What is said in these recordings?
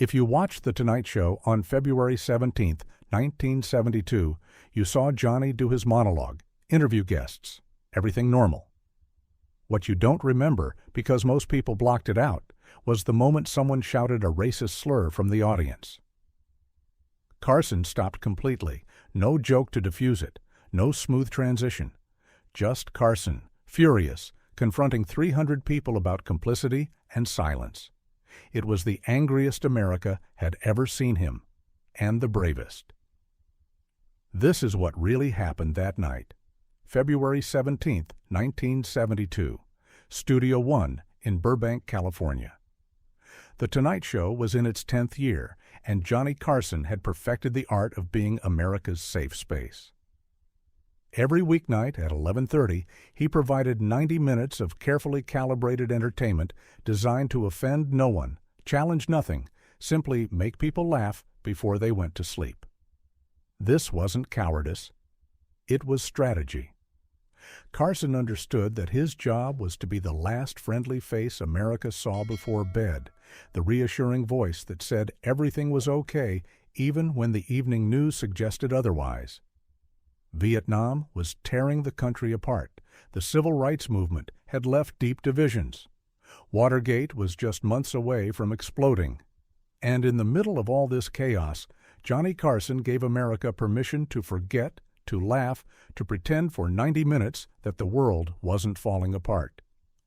If you watched The Tonight Show on February 17, 1972, you saw Johnny do his monologue, interview guests, everything normal. What you don't remember, because most people blocked it out, was the moment someone shouted a racist slur from the audience. Carson stopped completely. No joke to diffuse it. No smooth transition. Just Carson, furious, confronting 300 people about complicity and silence. It was the angriest America had ever seen him, and the bravest. This is what really happened that night. February 17, 1972, Studio One in Burbank, California. The Tonight Show was in its 10th year, and Johnny Carson had perfected the art of being America's safe space. Every weeknight at 11:30, he provided 90 minutes of carefully calibrated entertainment designed to offend no one, challenge nothing, simply make people laugh before they went to sleep. This wasn't cowardice. It was strategy. Carson understood that his job was to be the last friendly face America saw before bed, the reassuring voice that said everything was okay even when the evening news suggested otherwise. Vietnam was tearing the country apart. The civil rights movement had left deep divisions. Watergate was just months away from exploding. And in the middle of all this chaos, Johnny Carson gave America permission to forget, to laugh, to pretend for 90 minutes that the world wasn't falling apart.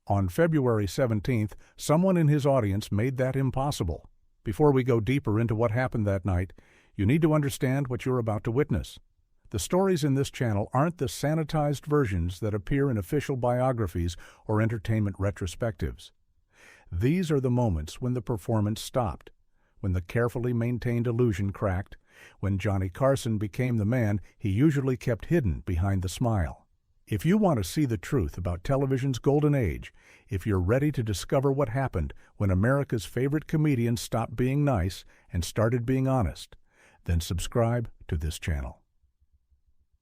On February 17th, someone in his audience made that impossible. Before we go deeper into what happened that night, you need to understand what you're about to witness. The stories in this channel aren't the sanitized versions that appear in official biographies or entertainment retrospectives. These are the moments when the performance stopped, when the carefully maintained illusion cracked, when Johnny Carson became the man he usually kept hidden behind the smile. If you want to see the truth about television's golden age, if you're ready to discover what happened when America's favorite comedians stopped being nice and started being honest, then subscribe to this channel.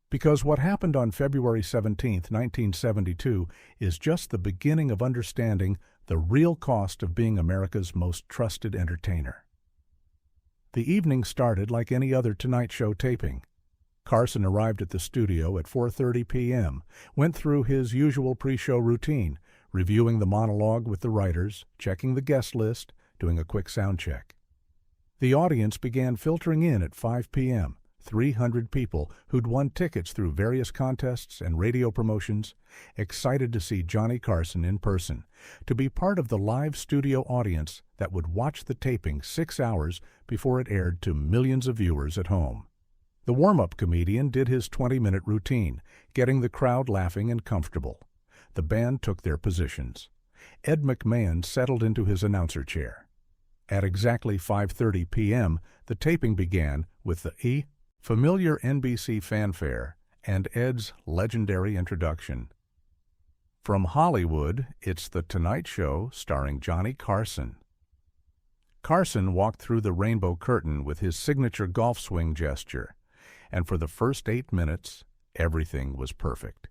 Because what happened on February 17, 1972, is just the beginning of understanding the real cost of being America's most trusted entertainer. The evening started like any other Tonight Show taping. Carson arrived at the studio at 4:30 p.m., went through his usual pre-show routine, reviewing the monologue with the writers, checking the guest list, doing a quick sound check. The audience began filtering in at 5 p.m., 300 people who'd won tickets through various contests and radio promotions, excited to see Johnny Carson in person, to be part of the live studio audience that would watch the taping 6 hours before it aired to millions of viewers at home. The warm-up comedian did his 20-minute routine, getting the crowd laughing and comfortable. The band took their positions. Ed McMahon settled into his announcer chair. At exactly 5:30 p.m., the taping began with the familiar NBC fanfare and Ed's legendary introduction. From Hollywood, it's The Tonight Show starring Johnny Carson. Carson walked through the rainbow curtain with his signature golf swing gesture, and for the first 8 minutes, everything was perfect.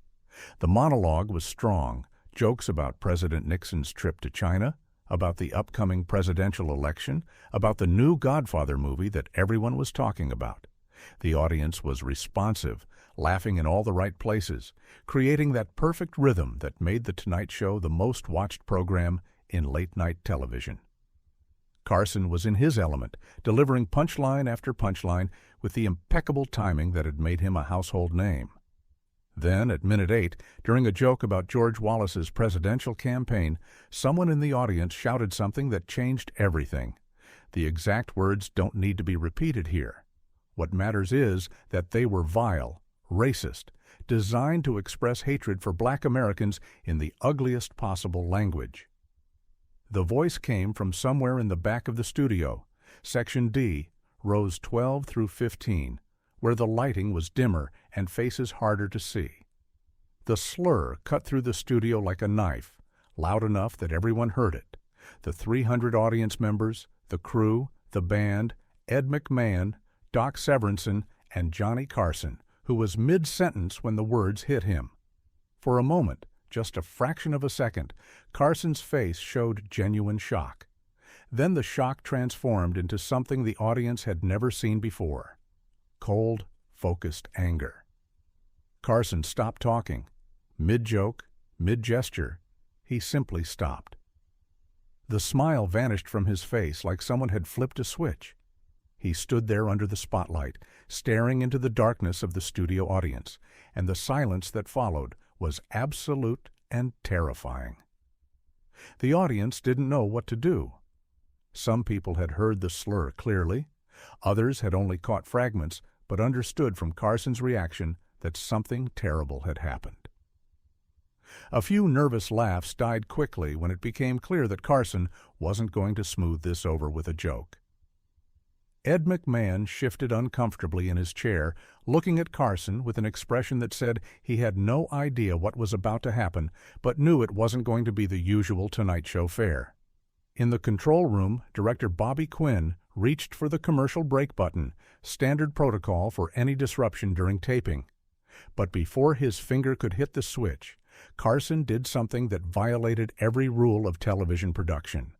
The monologue was strong, jokes about President Nixon's trip to China, about the upcoming presidential election, about the new Godfather movie that everyone was talking about. The audience was responsive, laughing in all the right places, creating that perfect rhythm that made The Tonight Show the most watched program in late-night television. Carson was in his element, delivering punchline after punchline with the impeccable timing that had made him a household name. Then, at minute 8, during a joke about George Wallace's presidential campaign, someone in the audience shouted something that changed everything. The exact words don't need to be repeated here. What matters is that they were vile, racist, designed to express hatred for Black Americans in the ugliest possible language. The voice came from somewhere in the back of the studio, Section D, rows 12 through 15, where the lighting was dimmer and faces harder to see. The slur cut through the studio like a knife, loud enough that everyone heard it. The 300 audience members, the crew, the band, Ed McMahon, Doc Severinsen, and Johnny Carson, who was mid-sentence when the words hit him. For a moment, just a fraction of a second, Carson's face showed genuine shock. Then the shock transformed into something the audience had never seen before: cold, focused anger. Carson stopped talking. Mid-joke, mid-gesture, he simply stopped. The smile vanished from his face like someone had flipped a switch. He stood there under the spotlight, staring into the darkness of the studio audience, and the silence that followed was absolute and terrifying. The audience didn't know what to do. Some people had heard the slur clearly. Others had only caught fragments, but understood from Carson's reaction that something terrible had happened. A few nervous laughs died quickly when it became clear that Carson wasn't going to smooth this over with a joke. Ed McMahon shifted uncomfortably in his chair, looking at Carson with an expression that said he had no idea what was about to happen, but knew it wasn't going to be the usual Tonight Show fare. In the control room, director Bobby Quinn reached for the commercial break button, standard protocol for any disruption during taping. But before his finger could hit the switch, Carson did something that violated every rule of television production.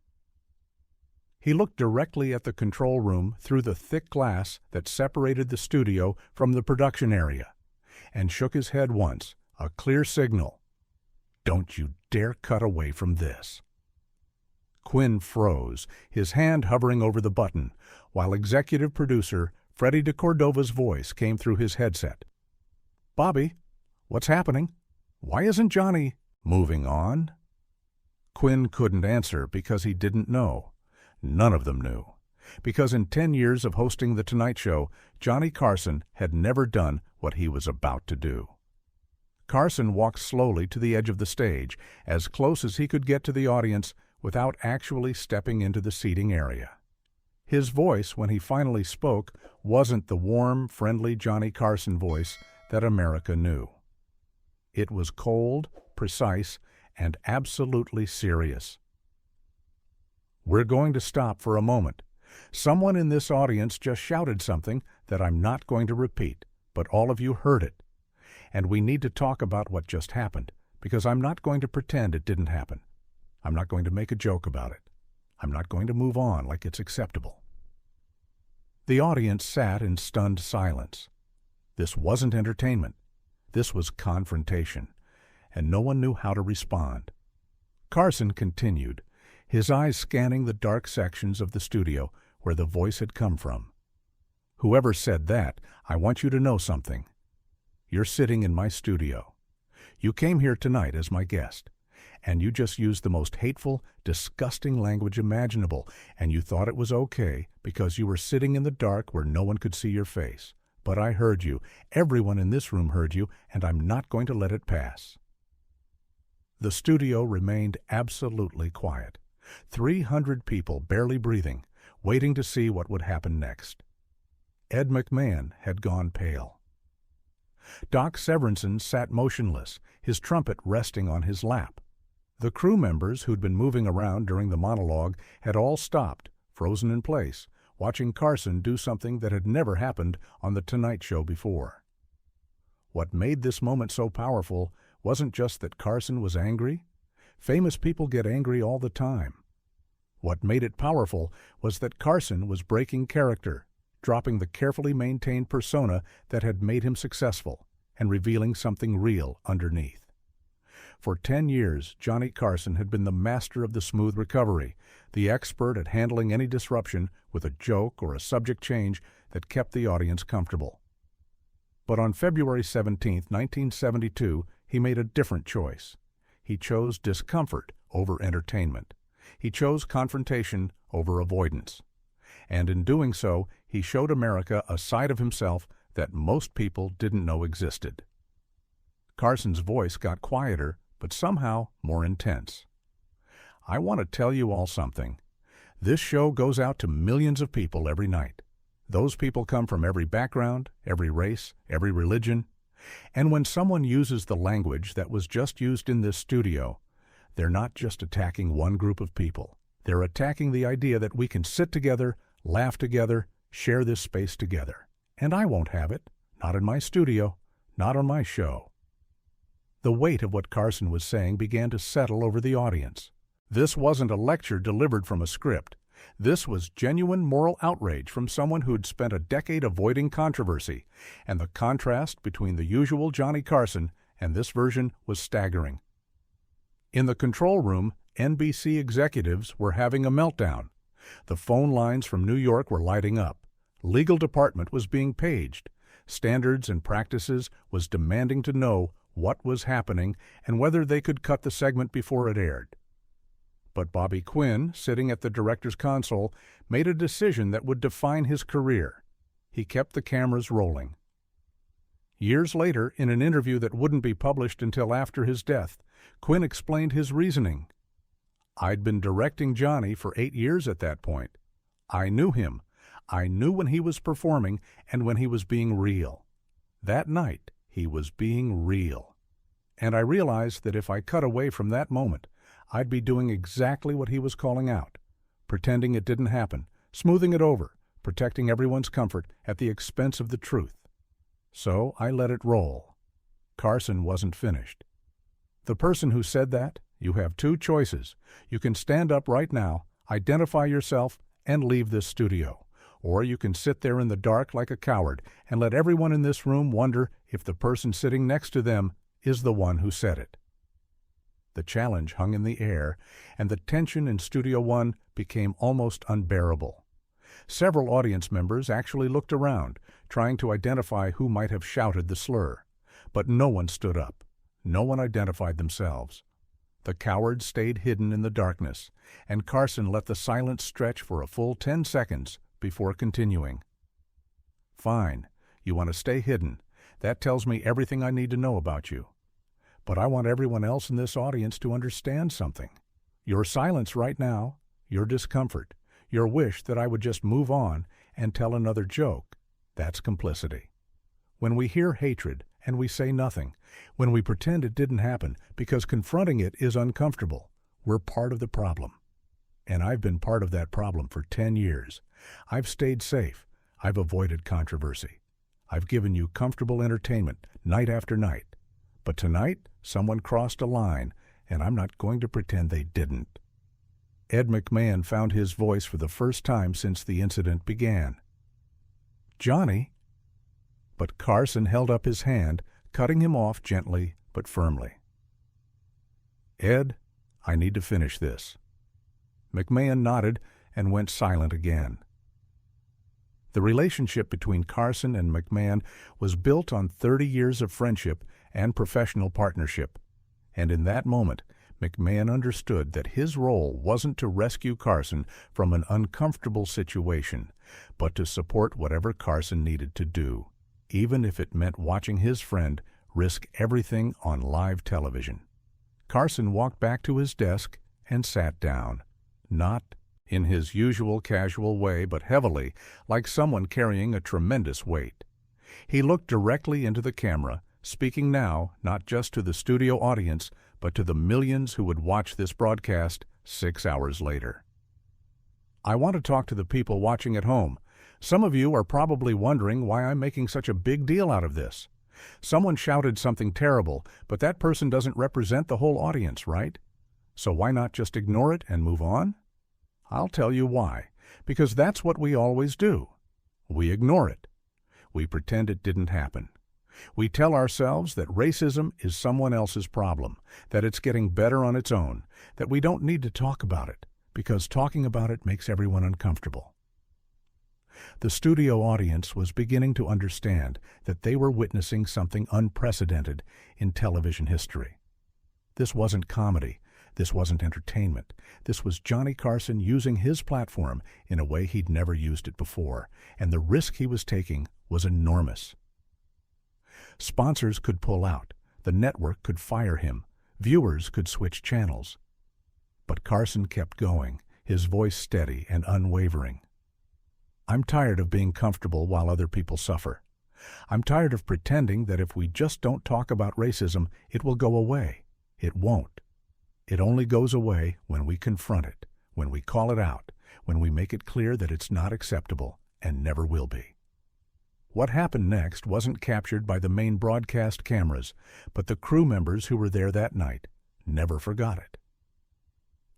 He looked directly at the control room through the thick glass that separated the studio from the production area, and shook his head once, a clear signal. "Don't you dare cut away from this." Quinn froze, his hand hovering over the button, while executive producer Freddie DeCordova's voice came through his headset. "Bobby, what's happening? Why isn't Johnny moving on?" Quinn couldn't answer because he didn't know. None of them knew. Because in 10 years of hosting The Tonight Show, Johnny Carson had never done what he was about to do. Carson walked slowly to the edge of the stage, as close as he could get to the audience without actually stepping into the seating area. His voice, when he finally spoke, wasn't the warm, friendly Johnny Carson voice that America knew. It was cold, precise, and absolutely serious. "We're going to stop for a moment. Someone in this audience just shouted something that I'm not going to repeat, but all of you heard it. And we need to talk about what just happened, because I'm not going to pretend it didn't happen. I'm not going to make a joke about it. I'm not going to move on like it's acceptable." The audience sat in stunned silence. This wasn't entertainment. This was confrontation, and no one knew how to respond. Carson continued, his eyes scanning the dark sections of the studio where the voice had come from. "Whoever said that, I want you to know something. You're sitting in my studio. You came here tonight as my guest, and you just used the most hateful, disgusting language imaginable, and you thought it was okay because you were sitting in the dark where no one could see your face. But I heard you. Everyone in this room heard you, and I'm not going to let it pass." The studio remained absolutely quiet. 300 people barely breathing, waiting to see what would happen next. Ed McMahon had gone pale. Doc Severinsen sat motionless, his trumpet resting on his lap. The crew members who'd been moving around during the monologue had all stopped, frozen in place, watching Carson do something that had never happened on The Tonight Show before. What made this moment so powerful wasn't just that Carson was angry. Famous people get angry all the time. What made it powerful was that Carson was breaking character, dropping the carefully maintained persona that had made him successful, and revealing something real underneath. For 10 years, Johnny Carson had been the master of the smooth recovery, the expert at handling any disruption with a joke or a subject change that kept the audience comfortable. But on February 17, 1972, he made a different choice. He chose discomfort over entertainment. He chose confrontation over avoidance. And in doing so, he showed America a side of himself that most people didn't know existed. Carson's voice got quieter, but somehow more intense. "I want to tell you all something. This show goes out to millions of people every night. Those people come from every background, every race, every religion. And when someone uses the language that was just used in this studio, they're not just attacking one group of people. They're attacking the idea that we can sit together, laugh together, share this space together. And I won't have it. Not in my studio. Not on my show." The weight of what Carson was saying began to settle over the audience. This wasn't a lecture delivered from a script. This was genuine moral outrage from someone who'd spent a decade avoiding controversy, and the contrast between the usual Johnny Carson and this version was staggering. In the control room, NBC executives were having a meltdown. The phone lines from New York were lighting up. Legal department was being paged. Standards and Practices was demanding to know what was happening and whether they could cut the segment before it aired. But Bobby Quinn, sitting at the director's console, made a decision that would define his career. He kept the cameras rolling. Years later, in an interview that wouldn't be published until after his death, Quinn explained his reasoning. "I'd been directing Johnny for 8 years at that point. I knew him. I knew when he was performing and when he was being real. That night, he was being real. And I realized that if I cut away from that moment, I'd be doing exactly what he was calling out, pretending it didn't happen, smoothing it over, protecting everyone's comfort at the expense of the truth. So I let it roll." Carson wasn't finished. The person who said that, you have 2 choices. You can stand up right now, identify yourself, and leave this studio. Or you can sit there in the dark like a coward and let everyone in this room wonder if the person sitting next to them is the one who said it. The challenge hung in the air, and the tension in Studio One became almost unbearable. Several audience members actually looked around, trying to identify who might have shouted the slur. But no one stood up. No one identified themselves. The cowards stayed hidden in the darkness, and Carson let the silence stretch for a full 10 seconds before continuing. "Fine, you want to stay hidden. That tells me everything I need to know about you. But I want everyone else in this audience to understand something. Your silence right now, your discomfort, your wish that I would just move on and tell another joke, that's complicity. When we hear hatred and we say nothing, when we pretend it didn't happen because confronting it is uncomfortable, we're part of the problem. And I've been part of that problem for 10 years. I've stayed safe. I've avoided controversy. I've given you comfortable entertainment night after night. But tonight, someone crossed a line, and I'm not going to pretend they didn't." Ed McMahon found his voice for the first time since the incident began. "Johnny?" But Carson held up his hand, cutting him off gently but firmly. "Ed, I need to finish this." McMahon nodded and went silent again. The relationship between Carson and McMahon was built on 30 years of friendship and professional partnership, and in that moment, McMahon understood that his role wasn't to rescue Carson from an uncomfortable situation, but to support whatever Carson needed to do, even if it meant watching his friend risk everything on live television. Carson walked back to his desk and sat down, not in his usual casual way, but heavily, like someone carrying a tremendous weight. He looked directly into the camera, speaking now not just to the studio audience, but to the millions who would watch this broadcast 6 hours later. "I want to talk to the people watching at home. Some of you are probably wondering why I'm making such a big deal out of this. Someone shouted something terrible, but that person doesn't represent the whole audience, right? So why not just ignore it and move on? I'll tell you why. Because that's what we always do. We ignore it. We pretend it didn't happen. We tell ourselves that racism is someone else's problem, that it's getting better on its own, that we don't need to talk about it, because talking about it makes everyone uncomfortable." The studio audience was beginning to understand that they were witnessing something unprecedented in television history. This wasn't comedy. This wasn't entertainment. This was Johnny Carson using his platform in a way he'd never used it before, and the risk he was taking was enormous. Sponsors could pull out. The network could fire him. Viewers could switch channels. But Carson kept going, his voice steady and unwavering. "I'm tired of being comfortable while other people suffer. I'm tired of pretending that if we just don't talk about racism, it will go away. It won't. It only goes away when we confront it, when we call it out, when we make it clear that it's not acceptable and never will be." What happened next wasn't captured by the main broadcast cameras, but the crew members who were there that night never forgot it.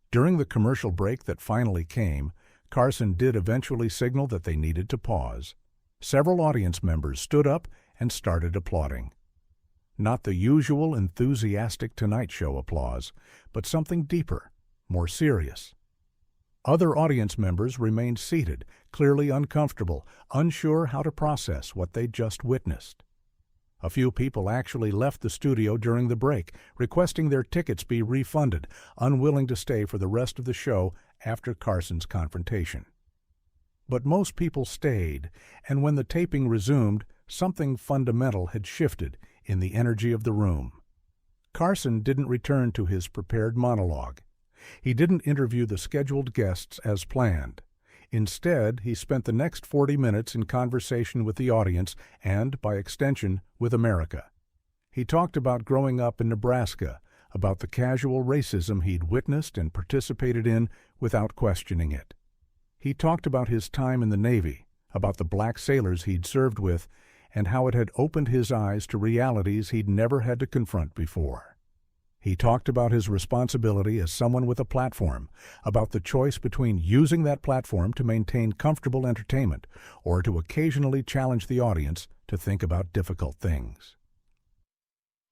During the commercial break that finally came, Carson did eventually signal that they needed to pause. Several audience members stood up and started applauding. Not the usual enthusiastic Tonight Show applause, but something deeper, more serious. Other audience members remained seated, clearly uncomfortable, unsure how to process what they'd just witnessed. A few people actually left the studio during the break, requesting their tickets be refunded, unwilling to stay for the rest of the show after Carson's confrontation. But most people stayed, and when the taping resumed, something fundamental had shifted in the energy of the room. Carson didn't return to his prepared monologue. He didn't interview the scheduled guests as planned. Instead, he spent the next 40 minutes in conversation with the audience and, by extension, with America. He talked about growing up in Nebraska, about the casual racism he'd witnessed and participated in without questioning it. He talked about his time in the Navy, about the black sailors he'd served with, and how it had opened his eyes to realities he'd never had to confront before. He talked about his responsibility as someone with a platform, about the choice between using that platform to maintain comfortable entertainment or to occasionally challenge the audience to think about difficult things.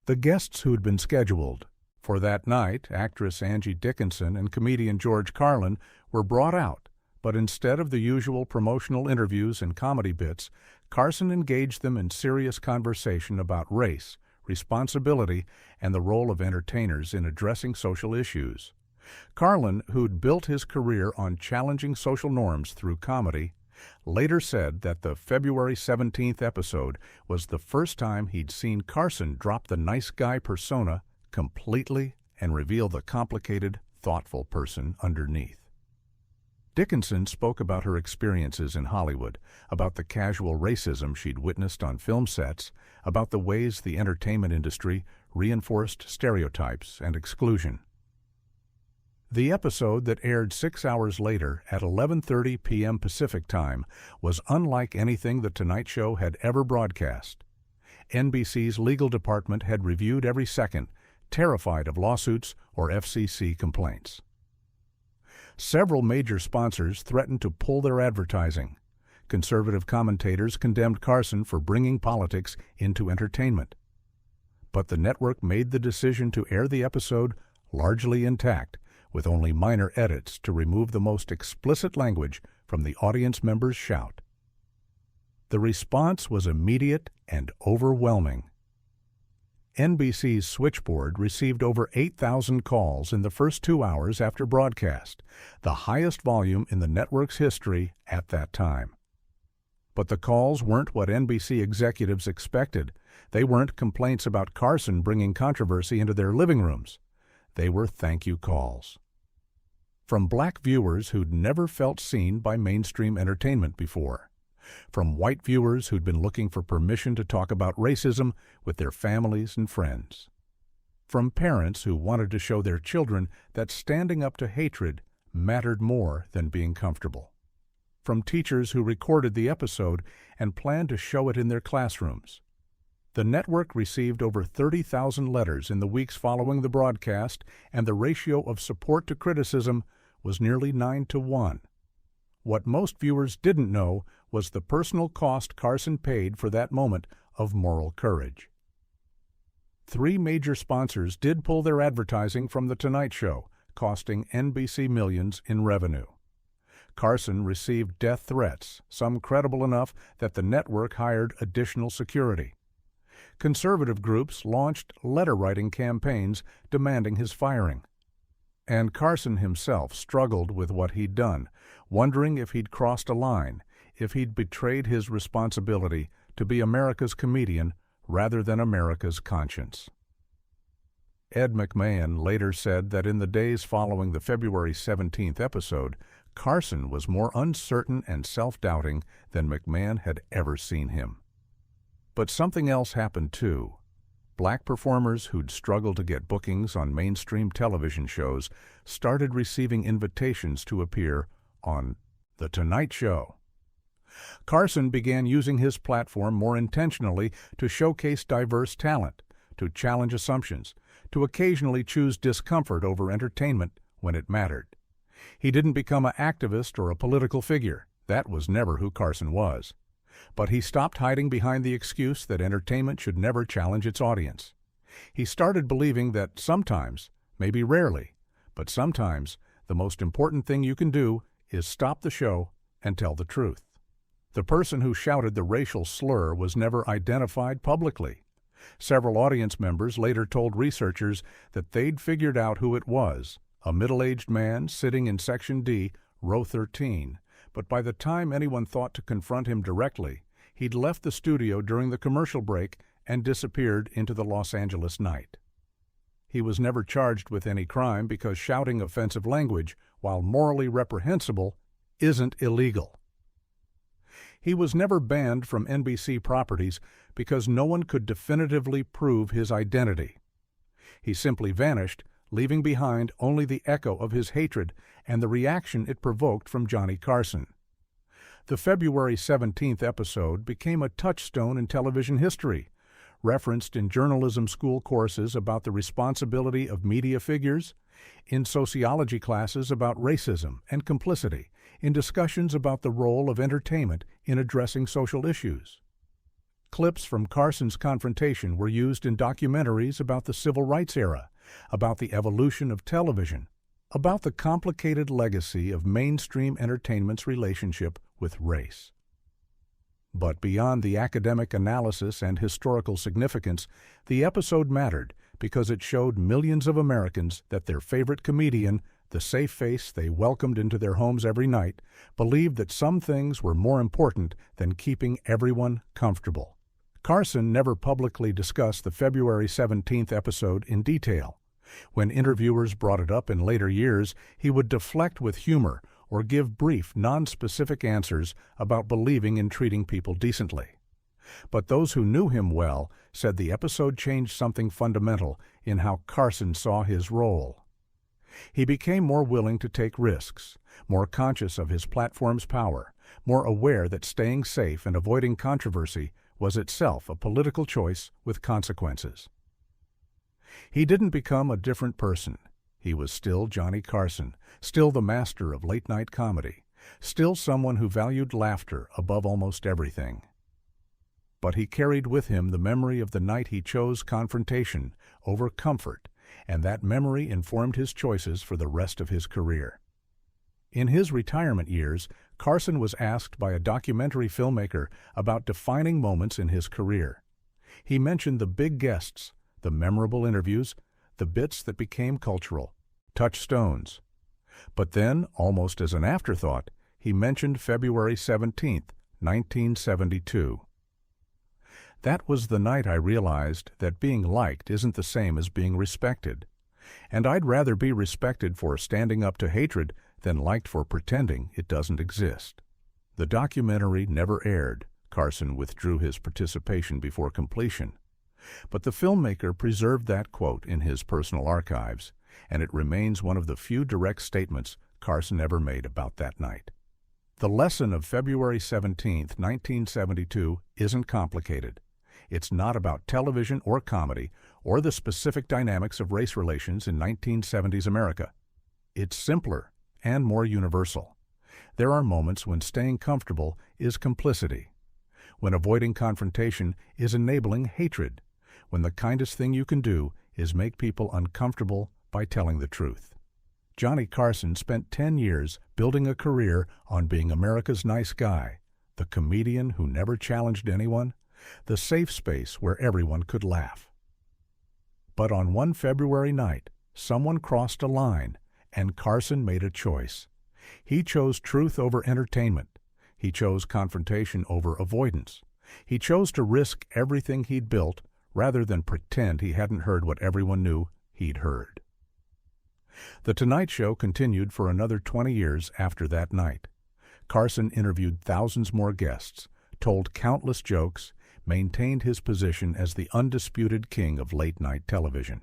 The guests who'd been scheduled for that night, actress Angie Dickinson and comedian George Carlin, were brought out, but instead of the usual promotional interviews and comedy bits, Carson engaged them in serious conversation about race, responsibility, and the role of entertainers in addressing social issues. Carlin, who'd built his career on challenging social norms through comedy, later said that the February 17th episode was the first time he'd seen Carson drop the nice guy persona completely and reveal the complicated, thoughtful person underneath. Dickinson spoke about her experiences in Hollywood, about the casual racism she'd witnessed on film sets, about the ways the entertainment industry reinforced stereotypes and exclusion. The episode that aired 6 hours later at 11:30 p.m. Pacific Time was unlike anything The Tonight Show had ever broadcast. NBC's legal department had reviewed every second, terrified of lawsuits or FCC complaints. Several major sponsors threatened to pull their advertising. Conservative commentators condemned Carson for bringing politics into entertainment. But the network made the decision to air the episode largely intact, with only minor edits to remove the most explicit language from the audience members' shout. The response was immediate and overwhelming. NBC's switchboard received over 8,000 calls in the first 2 hours after broadcast, the highest volume in the network's history at that time. But the calls weren't what NBC executives expected. They weren't complaints about Carson bringing controversy into their living rooms. They were thank you calls. From black viewers who'd never felt seen by mainstream entertainment before. From white viewers who'd been looking for permission to talk about racism with their families and friends. From parents who wanted to show their children that standing up to hatred mattered more than being comfortable. From teachers who recorded the episode and planned to show it in their classrooms. The network received over 30,000 letters in the weeks following the broadcast, and the ratio of support to criticism was nearly 9-1. What most viewers didn't know was the personal cost Carson paid for that moment of moral courage. 3 major sponsors did pull their advertising from The Tonight Show, costing NBC millions in revenue. Carson received death threats, some credible enough that the network hired additional security. Conservative groups launched letter-writing campaigns demanding his firing. And Carson himself struggled with what he'd done, wondering if he'd crossed a line, if he'd betrayed his responsibility to be America's comedian rather than America's conscience. Ed McMahon later said that in the days following the February 17th episode, Carson was more uncertain and self-doubting than McMahon had ever seen him. But something else happened too. Black performers who'd struggled to get bookings on mainstream television shows started receiving invitations to appear on The Tonight Show. Carson began using his platform more intentionally to showcase diverse talent, to challenge assumptions, to occasionally choose discomfort over entertainment when it mattered. He didn't become an activist or a political figure. That was never who Carson was. But he stopped hiding behind the excuse that entertainment should never challenge its audience. He started believing that sometimes, maybe rarely, but sometimes, the most important thing you can do is stop the show and tell the truth. The person who shouted the racial slur was never identified publicly. Several audience members later told researchers that they'd figured out who it was, a middle-aged man sitting in Section D, Row 13, but by the time anyone thought to confront him directly, he'd left the studio during the commercial break and disappeared into the Los Angeles night. He was never charged with any crime because shouting offensive language, while morally reprehensible, isn't illegal. He was never banned from NBC properties because no one could definitively prove his identity. He simply vanished, leaving behind only the echo of his hatred and the reaction it provoked from Johnny Carson. The February 17th episode became a touchstone in television history, referenced in journalism school courses about the responsibility of media figures, in sociology classes about racism and complicity, in discussions about the role of entertainment in addressing social issues. Clips from Carson's confrontation were used in documentaries about the civil rights era, about the evolution of television, about the complicated legacy of mainstream entertainment's relationship with race. But beyond the academic analysis and historical significance, the episode mattered because it showed millions of Americans that their favorite comedian, the safe face they welcomed into their homes every night, believed that some things were more important than keeping everyone comfortable. Carson never publicly discussed the February 17th episode in detail. When interviewers brought it up in later years, he would deflect with humor or give brief, non-specific answers about believing in treating people decently. But those who knew him well said the episode changed something fundamental in how Carson saw his role. He became more willing to take risks, more conscious of his platform's power, more aware that staying safe and avoiding controversy was itself a political choice with consequences. He didn't become a different person. He was still Johnny Carson, still the master of late-night comedy, still someone who valued laughter above almost everything. But he carried with him the memory of the night he chose confrontation over comfort, and that memory informed his choices for the rest of his career. In his retirement years, Carson was asked by a documentary filmmaker about defining moments in his career. He mentioned the big guests, the memorable interviews, the bits that became cultural, touchstones. But then, almost as an afterthought, he mentioned February 17th, 1972. That was the night I realized that being liked isn't the same as being respected, and I'd rather be respected for standing up to hatred than liked for pretending it doesn't exist. The documentary never aired. Carson withdrew his participation before completion. But the filmmaker preserved that quote in his personal archives, and it remains one of the few direct statements Carson ever made about that night. The lesson of February 17, 1972 isn't complicated. It's not about television or comedy or the specific dynamics of race relations in 1970s America. It's simpler and more universal. There are moments when staying comfortable is complicity, when avoiding confrontation is enabling hatred, when the kindest thing you can do is make people uncomfortable by telling the truth. Johnny Carson spent 10 years building a career on being America's nice guy, the comedian who never challenged anyone, the safe space where everyone could laugh. But on one February night, someone crossed a line, and Carson made a choice. He chose truth over entertainment. He chose confrontation over avoidance. He chose to risk everything he'd built rather than pretend he hadn't heard what everyone knew he'd heard. The Tonight Show continued for another 20 years after that night. Carson interviewed thousands more guests, told countless jokes, maintained his position as the undisputed king of late-night television.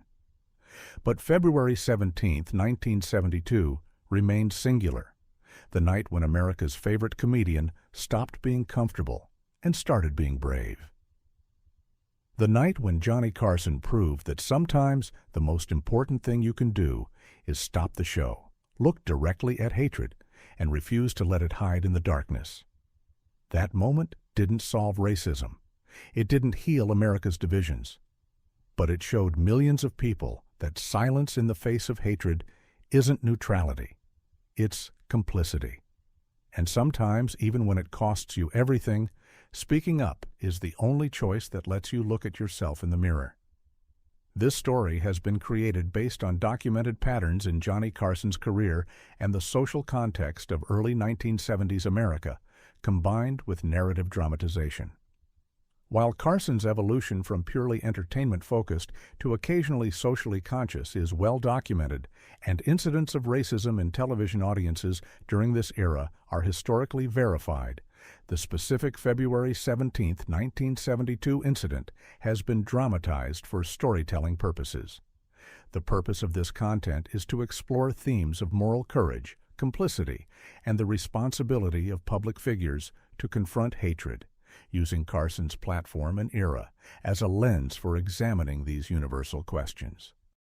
But February 17, 1972, remained singular, the night when America's favorite comedian stopped being comfortable and started being brave. The night when Johnny Carson proved that sometimes the most important thing you can do is stop the show, looked directly at hatred, and refused to let it hide in the darkness. That moment didn't solve racism. It didn't heal America's divisions. But it showed millions of people that silence in the face of hatred isn't neutrality. It's complicity. And sometimes, even when it costs you everything, speaking up is the only choice that lets you look at yourself in the mirror. This story has been created based on documented patterns in Johnny Carson's career and the social context of early 1970s America, combined with narrative dramatization. While Carson's evolution from purely entertainment-focused to occasionally socially conscious is well documented, and incidents of racism in television audiences during this era are historically verified, the specific February 17, 1972 incident has been dramatized for storytelling purposes. The purpose of this content is to explore themes of moral courage, complicity, and the responsibility of public figures to confront hatred, using Carson's platform and era as a lens for examining these universal questions.